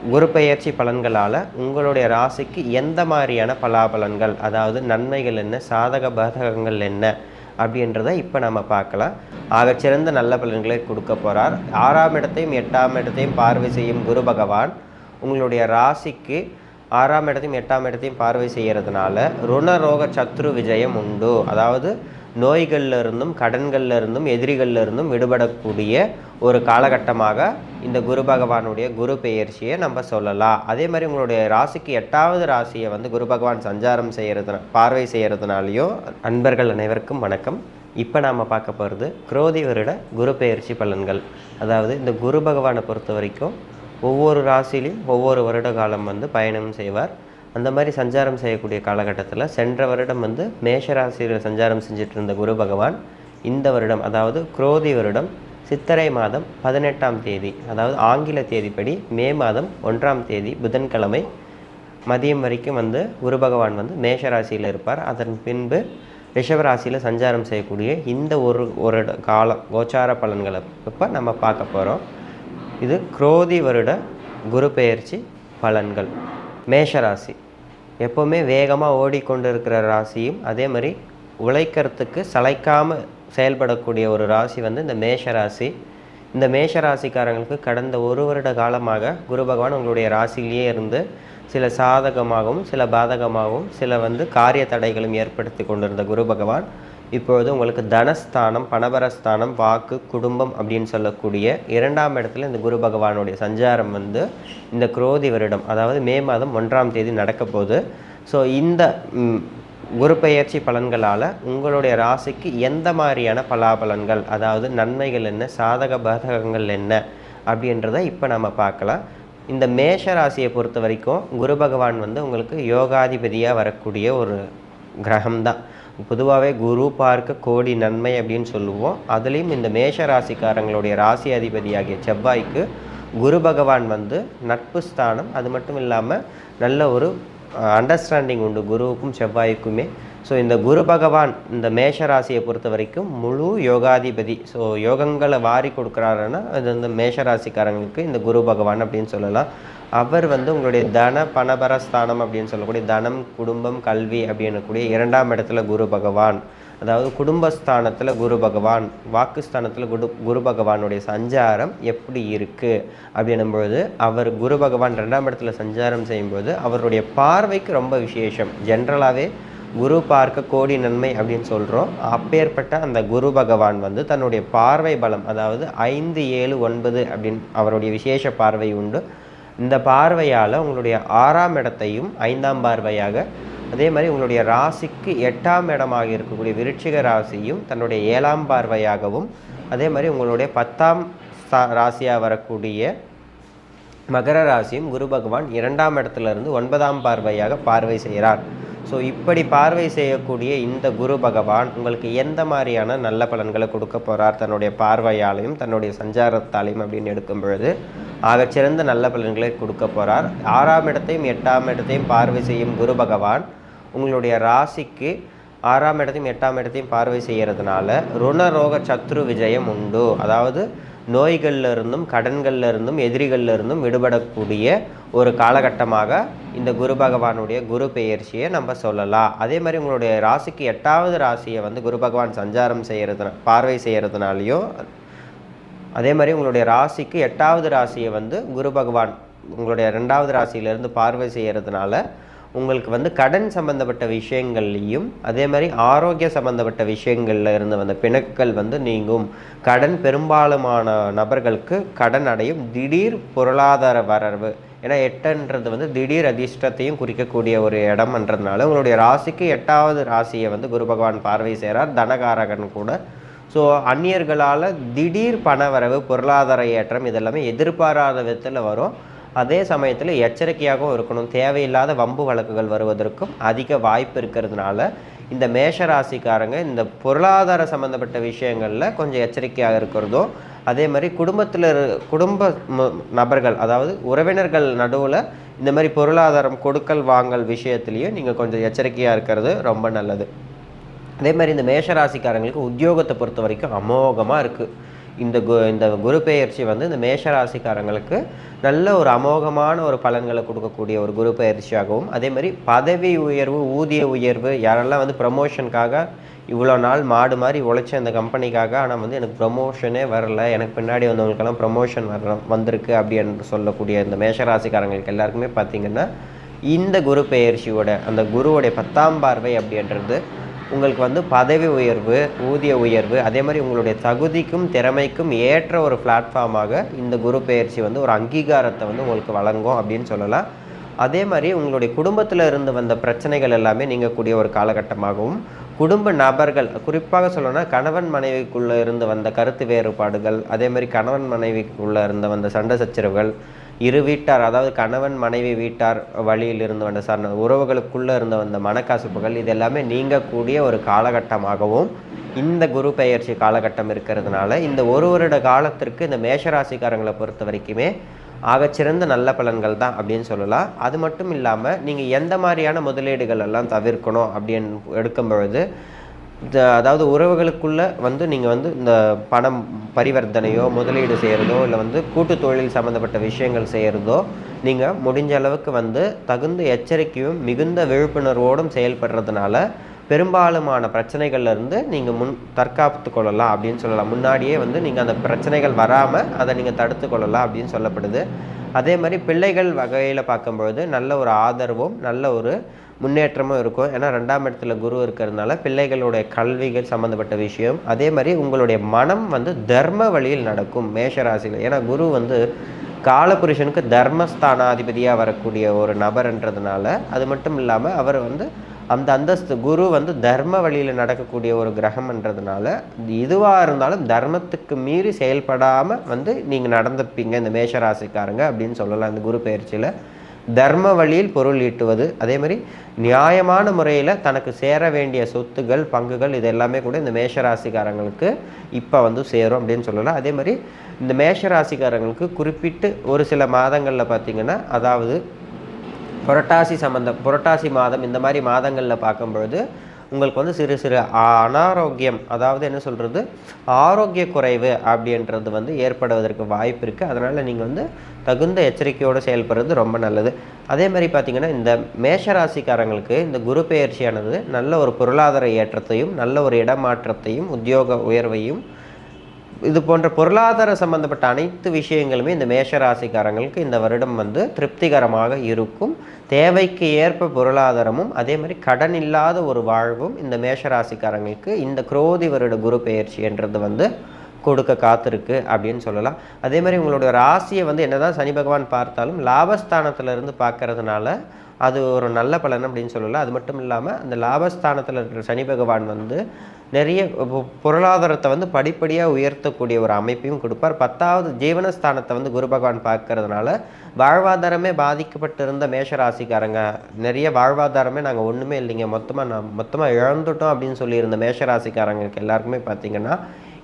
குரு பெயர்ச்சி பலன்களால் உங்களுடைய ராசிக்கு எந்த மாதிரியான பலாபலன்கள், அதாவது நன்மைகள் என்ன, சாதக பாதகங்கள் என்ன அப்படின்றத இப்போ நம்ம பார்க்கலாம். ஆகச்சிறந்த நல்ல பலன்களை கொடுக்க போகிறார். 6ஆம் இடத்தையும் 8ஆம் இடத்தையும் பார்வை செய்யும் குரு பகவான் உங்களுடைய ராசிக்கு 6ஆம் இடத்தையும் 8ஆம் இடத்தையும் பார்வை செய்கிறதுனால ருணரோக சத்ரு விஜயம் உண்டு. அதாவது நோய்களில் இருந்தும் கடன்களில் இருந்தும் எதிரிகளில் இருந்தும் விடுபடக்கூடிய ஒரு காலகட்டமாக இந்த குரு பகவானுடைய குரு பெயர்ச்சியை நம்ம சொல்லலாம். அதே மாதிரி உங்களுடைய ராசிக்கு 8ஆவது ராசியை குரு பகவான் சஞ்சாரம் பார்வை செய்கிறதுனாலையும் அன்பர்கள் அனைவருக்கும் வணக்கம். இப்போ நாம் பார்க்க போகிறது குரோதி வருட குரு பெயர்ச்சி பலன்கள். அதாவது இந்த குரு பகவானை பொறுத்த வரைக்கும் ஒவ்வொரு ராசியிலையும் ஒவ்வொரு வருட காலம் பயணம் செய்வார். அந்த மாதிரி சஞ்சாரம் செய்யக்கூடிய காலகட்டத்தில் சென்ற வருடம் மேஷ ராசியில் சஞ்சாரம் செஞ்சிட்டு இருந்த குரு பகவான் இந்த வருடம், அதாவது குரோதி வருடம் சித்திரை மாதம் 18ஆம் தேதி, அதாவது ஆங்கில தேதிப்படி மே மாதம் 1ஆம் தேதி புதன்கிழமை மதியம் வரைக்கும் குரு பகவான் மேஷ ராசியில் இருப்பார். அதன் பின்பு ரிஷபராசியில் சஞ்சாரம் செய்யக்கூடிய இந்த ஒரு காலம் கோச்சார பலன்களை இப்போ நம்ம பார்க்க போகிறோம். இது குரோதி வருட குரு பெயர்ச்சி பலன்கள். மேஷராசி எப்போவுமே வேகமாக ஓடிக்கொண்டு இருக்கிற ராசியும் அதே மாதிரி உழைக்கிறதுக்கு சளைக்காமல் செயல்படக்கூடிய ஒரு ராசி இந்த மேஷராசி. இந்த மேஷராசிக்காரங்களுக்கு கடந்த ஒரு வருட காலமாக குரு பகவான் உங்களுடைய ராசியிலேயே இருந்து சில சாதகமாகவும் சில பாதகமாகவும் சில காரிய தடைகளும் ஏற்படுத்தி கொண்டிருந்த குரு பகவான் இப்பொழுது உங்களுக்கு தனஸ்தானம், பணபரஸ்தானம், வாக்கு, குடும்பம் அப்படின்னு சொல்லக்கூடிய 2ஆம் இடத்துல இந்த குரு பகவானுடைய சஞ்சாரம் இந்த குரோதி வருடம், அதாவது மே மாதம் 1ஆம் தேதி நடக்க போகுது. ஸோ இந்த குரு பெயர்ச்சி பலன்களால் உங்களுடைய ராசிக்கு எந்த மாதிரியான பலாபலன்கள், அதாவது நன்மைகள் என்ன, சாதக பாதகங்கள் என்ன அப்படின்றத இப்போ நம்ம பார்க்கலாம். இந்த மேஷ ராசியை பொறுத்த வரைக்கும் குரு பகவான் உங்களுக்கு யோகாதிபதியாக வரக்கூடிய ஒரு கிரகம்தான். பொதுவாகவே குரு பார்க்க கோடி நன்மை அப்படின்னு சொல்லுவோம். அதுலேயும் இந்த மேஷ ராசிக்காரங்களுடைய ராசி அதிபதியாகிய செவ்வாய்க்கு குரு பகவான் நட்பு ஸ்தானம். அது மட்டும் இல்லாமல் நல்ல ஒரு அண்டர்ஸ்டாண்டிங் உண்டு குருவுக்கும் செவ்வாய்க்குமே. ஸோ இந்த குரு பகவான் இந்த மேஷ ராசியை பொறுத்த வரைக்கும் முழு யோகாதிபதி. ஸோ யோகங்களை வாரி கொடுக்குறாருன்னா அது மேஷ ராசிக்காரங்களுக்கு இந்த குரு பகவான் அப்படின்னு சொல்லலாம். அவர் உங்களுடைய தன பணபரஸ்தானம் அப்படின்னு சொல்லக்கூடிய தனம், குடும்பம், கல்வி அப்படின்னக்கூடிய 2ஆம் இடத்துல குரு பகவான், அதாவது குடும்பஸ்தானத்தில் குரு பகவான், வாக்குஸ்தானத்தில் குரு பகவானுடைய சஞ்சாரம் எப்படி இருக்குது அப்படின்னும் பொழுது அவர் குரு பகவான் 2ஆம் இடத்துல சஞ்சாரம் செய்யும்போது அவருடைய பார்வைக்கு ரொம்ப விசேஷம். ஜென்ரலாகவே குரு பார்க்க கோடி நன்மை அப்படின்னு சொல்கிறோம். அப்பேற்பட்ட அந்த குரு பகவான் தன்னுடைய பார்வை பலம், அதாவது 5, 7, 9 அப்படின்னு அவருடைய விசேஷ பார்வை உண்டு. இந்த பார்வையால் உங்களுடைய 6ஆம் இடத்தையும் 5ஆம் பார்வையாக, அதே மாதிரி உங்களுடைய ராசிக்கு 8ஆம் இடமாக இருக்கக்கூடிய விருச்சிக ராசியும் தன்னுடைய 7ஆம் பார்வையாகவும், அதே மாதிரி உங்களுடைய 10ஆம் ராசியாக வரக்கூடிய மகர ராசியும் குரு பகவான் 2ஆம் இடத்துலேருந்து 9ஆம் பார்வையாக பார்வை செய்கிறார். ஸோ இப்படி பார்வை செய்யக்கூடிய இந்த குரு பகவான் உங்களுக்கு எந்த மாதிரியான நல்ல பலன்களை கொடுக்க போகிறார் தன்னுடைய பார்வையாலையும் தன்னுடைய சஞ்சாரத்தாலையும் அப்படின்னு எடுக்கும் பொழுது ஆகச்சிறந்த நல்ல பலன்களை கொடுக்க போகிறார். 6ஆம் இடத்தையும் 8ஆம் இடத்தையும் பார்வை செய்யும் குரு பகவான் உங்களுடைய ராசிக்கு 6ஆம் இடத்தையும் 8ஆம் இடத்தையும் பார்வை செய்கிறதுனால ருணரோக சத்ரு விஜயம் உண்டு. அதாவது நோய்களில் இருந்தும் கடன்களில் இருந்தும் எதிரிகளில் இருந்தும் விடுபடக்கூடிய ஒரு காலகட்டமாக இந்த குரு பகவானுடைய குரு பெயர்ச்சியை நம்ம சொல்லலாம். அதே மாதிரி உங்களுடைய ராசிக்கு 8ஆவது ராசியை குரு பகவான் சஞ்சாரம் பார்வை செய்கிறதுனாலையும், அதே மாதிரி உங்களுடைய ராசிக்கு 8ஆவது ராசியை குரு பகவான் உங்களுடைய 2ஆவது ராசியிலேருந்து பார்வை செய்கிறதுனால உங்களுக்கு கடன் சம்பந்தப்பட்ட விஷயங்கள்லையும் அதே மாதிரி ஆரோக்கிய சம்பந்தப்பட்ட விஷயங்கள்ல இருந்து வந்த பிணக்குகள் நீங்கும். கடன் பெரும்பாலுமான நபர்களுக்கு கடன் அடையும். திடீர் பொருளாதார வரவு, ஏன்னா 8ன்றது திடீர் அதிர்ஷ்டத்தையும் குறிக்கக்கூடிய ஒரு இடம்ன்றதுனால உங்களுடைய ராசிக்கு 8ஆவது ராசியை குரு பகவான் பார்வை செய்கிறார், தனகாரகன் கூட. ஸோ அந்நியர்களால் திடீர் பணவரவு, பொருளாதார ஏற்றம் இதெல்லாமே எதிர்பாராத விதத்தில் வரும். அதே சமயத்தில் எச்சரிக்கையாகவும் இருக்கணும். தேவையில்லாத வம்பு வழக்குகள் வருவதற்கும் அதிக வாய்ப்பு இருக்கிறதுனால இந்த மேஷ ராசிக்காரங்க இந்த பொருளாதார சம்மந்தப்பட்ட விஷயங்களில் கொஞ்சம் எச்சரிக்கையாக இருக்கிறதும், அதே மாதிரி குடும்ப நபர்கள், அதாவது உறவினர்கள் நடுவில் இந்த மாதிரி பொருளாதாரம் கொடுக்கல் வாங்கல் விஷயத்துலேயும் நீங்கள் கொஞ்சம் எச்சரிக்கையாக இருக்கிறது ரொம்ப நல்லது. அதே மாதிரி இந்த மேஷராசிக்காரங்களுக்கு உத்தியோகத்தை பொறுத்த வரைக்கும் அமோகமாக இருக்குது. இந்த குரு பெயர்ச்சி வந்து இந்த மேஷராசிக்காரங்களுக்கு நல்ல ஒரு அமோகமான ஒரு பலன்களை கொடுக்கக்கூடிய ஒரு குரு பெயர்ச்சியாகவும், அதே மாதிரி பதவி உயர்வு, ஊதிய உயர்வு, யாரெல்லாம் வந்து ப்ரமோஷனுக்காக இவ்வளோ நாள் மாடு மாதிரி உழைச்ச இந்த கம்பெனிக்காக, ஆனால் வந்து எனக்கு ப்ரமோஷனே வரல, எனக்கு பின்னாடி வந்தவங்களுக்கெல்லாம் ப்ரமோஷன் வந்திருக்கு அப்படின்னு சொல்லக்கூடிய இந்த மேஷராசிக்காரங்களுக்கு எல்லாருக்குமே பார்த்திங்கன்னா இந்த குரு பெயர்ச்சியோட அந்த குருவோடைய 10ஆம் பார்வை அப்படின்றது உங்களுக்கு வந்து பதவி உயர்வு, ஊதிய உயர்வு, அதே மாதிரி உங்களுடைய தகுதிக்கும் திறமைக்கும் ஏற்ற ஒரு பிளாட்ஃபார்மாக இந்த குரு பெயர்ச்சி வந்து ஒரு அங்கீகாரத்தை வந்து உங்களுக்கு வழங்கும் அப்படின்னு சொல்லலாம். அதே மாதிரி உங்களுடைய குடும்பத்தில் இருந்து வந்த பிரச்சனைகள் எல்லாமே நீங்கக்கூடிய ஒரு காலகட்டமாகவும், குடும்ப நபர்கள் குறிப்பாக சொல்லணும்னா கணவன் மனைவிக்குள்ளே இருந்து வந்த கருத்து வேறுபாடுகள், அதே மாதிரி கணவன் மனைவிக்குள்ளே இருந்து வந்த சண்டை சச்சரவுகள், இரு வீட்டார் அதாவது கணவன் மனைவி வீட்டார் வழியில் இருந்து வந்த உறவுகளுக்குள்ளே இருந்து வந்த மனக்கசப்புகள், இது எல்லாமே நீங்கக்கூடிய ஒரு காலகட்டமாகவும் இந்த குரு பெயர்ச்சி காலகட்டம் இருக்கிறதுனால இந்த ஒரு வருட காலத்திற்கு இந்த மேஷராசிக்காரங்களை பொறுத்த வரைக்குமே ஆகச்சிறந்த நல்ல பலன்கள் தான் அப்படின்னு சொல்லலாம். அது மட்டும் இல்லாமல் நீங்கள் எந்த மாதிரியான முதலீடுகள் எல்லாம் தவிர்க்கணும் அப்படின்னு எடுக்கும் பொழுது, அதாவது உறவுகளுக்குள்ளே வந்து நீங்கள் வந்து இந்த பணம் பரிவர்த்தனையோ முதலீடு செய்கிறதோ இல்லை வந்து கூட்டு தொழில் சம்மந்தப்பட்ட விஷயங்கள் செய்கிறதோ நீங்கள் முடிஞ்ச அளவுக்கு வந்து தகுந்த எச்சரிக்கையும் மிகுந்த விழிப்புணர்வோடும் செயல்படுறதுனால பெரும்பாலுமான பிரச்சனைகள்லேருந்து நீங்கள் தற்காத்து கொள்ளலாம் அப்படின்னு சொல்லலாம். முன்னாடியே வந்து நீங்கள் அந்த பிரச்சனைகள் வராமல் அதை நீங்கள் தடுத்து கொள்ளலாம் அப்படின்னு சொல்லப்படுது. அதே மாதிரி பிள்ளைகள் வகையில் பார்க்கும்பொழுது நல்ல ஒரு ஆதரவும் நல்ல ஒரு முன்னேற்றமும் இருக்கும். ஏன்னா 2ஆம் இடத்துல குரு இருக்கிறதுனால பிள்ளைகளுடைய கல்விகள் சம்மந்தப்பட்ட விஷயம், அதே மாதிரி உங்களுடைய மனம் வந்து தர்ம வழியில் நடக்கும் மேஷராசியில். ஏன்னா குரு வந்து காலபுருஷனுக்கு தர்மஸ்தானாதிபதியாக வரக்கூடிய ஒரு நபர்ன்றதுனால, அது மட்டும் இல்லாமல் அவர் வந்து அந்த அந்தஸ்து குரு வந்து தர்ம வழியில் நடக்கக்கூடிய ஒரு கிரகம்ன்றதுனால இதுவாக இருந்தாலும் தர்மத்துக்கு மீறி செயல்படாமல் வந்து நீங்கள் நடந்துப்பீங்க இந்த மேஷராசிக்காரங்க அப்படின்னு சொல்லலாம். இந்த குரு பெயர்ச்சியில் தர்ம வழியில் பொருள் ஈட்டுவது, அதே மாதிரி நியாயமான முறையில் தனக்கு சேர வேண்டிய சொத்துகள் பங்குகள் இது எல்லாமே கூட இந்த மேஷராசிக்காரங்களுக்கு இப்போ வந்து சேரும் அப்படின்னு சொல்லலாம். அதே மாதிரி இந்த மேஷராசிக்காரங்களுக்கு குறிப்பிட்டு ஒரு சில மாதங்களில் பார்த்திங்கன்னா, அதாவது புரட்டாசி மாதம் இந்த மாதிரி மாதங்களில் பார்க்கும்பொழுது உங்களுக்கு வந்து சிறு சிறு அனாரோக்கியம், அதாவது என்ன சொல்கிறது, ஆரோக்கிய குறைவு அப்படின்றது வந்து ஏற்படுவதற்கு வாய்ப்பு இருக்குது. அதனால் நீங்கள் வந்து தகுந்த எச்சரிக்கையோடு செயல்படுறது ரொம்ப நல்லது. அதே மாதிரி பார்த்திங்கன்னா இந்த மேஷராசிக்காரங்களுக்கு இந்த குரு பெயர்ச்சியானது நல்ல ஒரு பொருளாதார ஏற்றத்தையும் நல்ல ஒரு இடமாற்றத்தையும் உத்தியோக உயர்வையும் இது போன்ற பொருளாதார சம்பந்தப்பட்ட அனைத்து விஷயங்களுமே இந்த மேஷராசிக்காரங்களுக்கு இந்த வருடம் வந்து திருப்திகரமாக இருக்கும். தேவைக்கு ஏற்ப பொருளாதாரமும் அதே மாதிரி கடன் இல்லாத ஒரு வாழ்வும் இந்த மேஷராசிக்காரங்களுக்கு இந்த குரோதி வருட குரு பெயர்ச்சி என்றது வந்து கொடுக்க காத்திருக்கு அப்படின்னு சொல்லலாம். அதே மாதிரி உங்களுடைய ராசியை வந்து என்னதான் சனி பகவான் பார்த்தாலும் லாபஸ்தானத்திலிருந்து பார்க்கறதுனால அது ஒரு நல்ல பலன் அப்படின்னு சொல்லலாம். அது மட்டும் இல்லாமல் அந்த லாபஸ்தானத்தில் இருக்கிற சனி பகவான் வந்து நிறைய பொருளாதாரத்தை வந்து படிப்படியாக உயர்த்தக்கூடிய ஒரு அமைப்பையும் கொடுப்பார். 10வது ஜீவனஸ்தானத்தை வந்து குரு பகவான் பார்க்கறதுனால வாழ்வாதாரமே பாதிக்கப்பட்டிருந்த மேஷராசிக்காரங்க நிறைய வாழ்வாதாரமே நாங்கள் ஒன்றுமே இல்லைங்க, மொத்தமாக இழந்துட்டோம் அப்படின்னு சொல்லியிருந்த மேஷராசிக்காரங்களுக்கு எல்லாருக்குமே பார்த்திங்கன்னா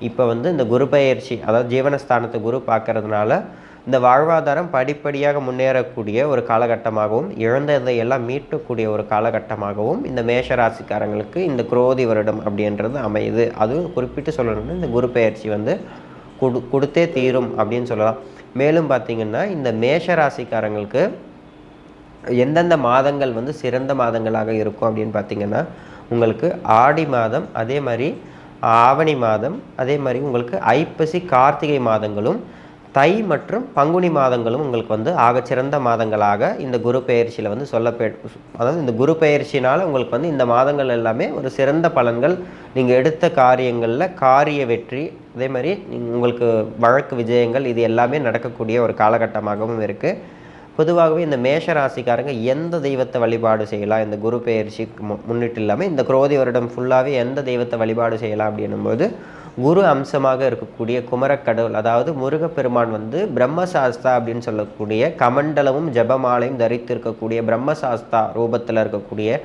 இப்போ வந்து இந்த குரு பெயர்ச்சி, அதாவது ஜீவனஸ்தானத்தை குரு பார்க்கறதுனால இந்த வாழ்வாதாரம் படிப்படியாக முன்னேறக்கூடிய ஒரு காலகட்டமாகவும் இழந்ததை எல்லாம் மீட்கக்கூடிய ஒரு காலகட்டமாகவும் இந்த மேஷராசிக்காரங்களுக்கு இந்த குரோதி வருடம் அப்படின்றது அமையுது. அதுவும் குறிப்பிட்டு சொல்லணும்னா இந்த குரு பெயர்ச்சி வந்து கொடுத்தே தீரும் அப்படின்னு சொல்லலாம். மேலும் பார்த்திங்கன்னா இந்த மேஷராசிக்காரங்களுக்கு எந்தெந்த மாதங்கள் வந்து சிறந்த மாதங்களாக இருக்கும் அப்படின்னு பார்த்திங்கன்னா உங்களுக்கு ஆடி மாதம், அதே மாதிரி ஆவணி மாதம், அதே மாதிரி உங்களுக்கு ஐப்பசி கார்த்திகை மாதங்களும் தை மற்றும் பங்குனி மாதங்களும் உங்களுக்கு வந்து ஆகச்சிறந்த மாதங்களாக இந்த குரு பெயர்ச்சியில் வந்து அதாவது இந்த குரு பெயர்ச்சினால் உங்களுக்கு வந்து இந்த மாதங்கள் எல்லாமே ஒரு சிறந்த பலன்கள், நீங்கள் எடுத்த காரியங்களில் காரிய வெற்றி, அதே மாதிரி உங்களுக்கு வழக்கு விஜயங்கள் இது எல்லாமே நடக்கக்கூடிய ஒரு காலகட்டமாகவும் இருக்குது. பொதுவாகவே இந்த மேஷராசிக்காரங்க எந்த தெய்வத்தை வழிபாடு செய்யலாம் இந்த குரு பெயர்ச்சி முன்னிட்டு இல்லாமல் இந்த குரோதி வருடம் ஃபுல்லாகவே எந்த தெய்வத்தை வழிபாடு செய்யலாம் அப்படின்னும்போது குரு அம்சமாக இருக்கக்கூடிய குமரக்கடவுள், அதாவது முருகப்பெருமான் வந்து பிரம்மசாஸ்தா அப்படின்னு சொல்லக்கூடிய கமண்டலமும் ஜபமாலையும் தரித்திருக்கக்கூடிய பிரம்மசாஸ்தா ரூபத்தில் இருக்கக்கூடிய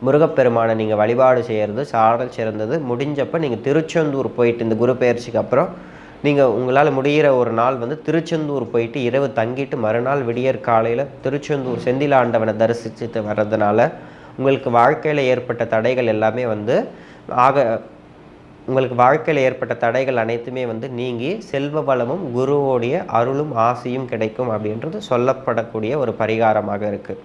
முருகப்பெருமானை நீங்கள் வழிபாடு செய்கிறது சாடல் சிறந்தது. முடிஞ்சப்போ நீங்கள் திருச்செந்தூர் போயிட்டு இந்த குரு பெயர்ச்சிக்கு அப்புறம் நீங்கள் உங்களால் முடிகிற ஒரு நாள் வந்து திருச்செந்தூர் போயிட்டு இரவு தங்கிட்டு மறுநாள் விடியற் காலையில் திருச்செந்தூர் செந்திலாண்டவனை தரிசிச்சுட்டு வர்றதுனால உங்களுக்கு வாழ்க்கையில் ஏற்பட்ட தடைகள் எல்லாமே வந்து உங்களுக்கு வாழ்க்கையில் ஏற்பட்ட தடைகள் அனைத்துமே வந்து நீங்கி செல்வ வளமும் குருவோடைய அருளும் ஆசையும் கிடைக்கும் அப்படின்றது சொல்லப்படக்கூடிய ஒரு பரிகாரமாக இருக்குது.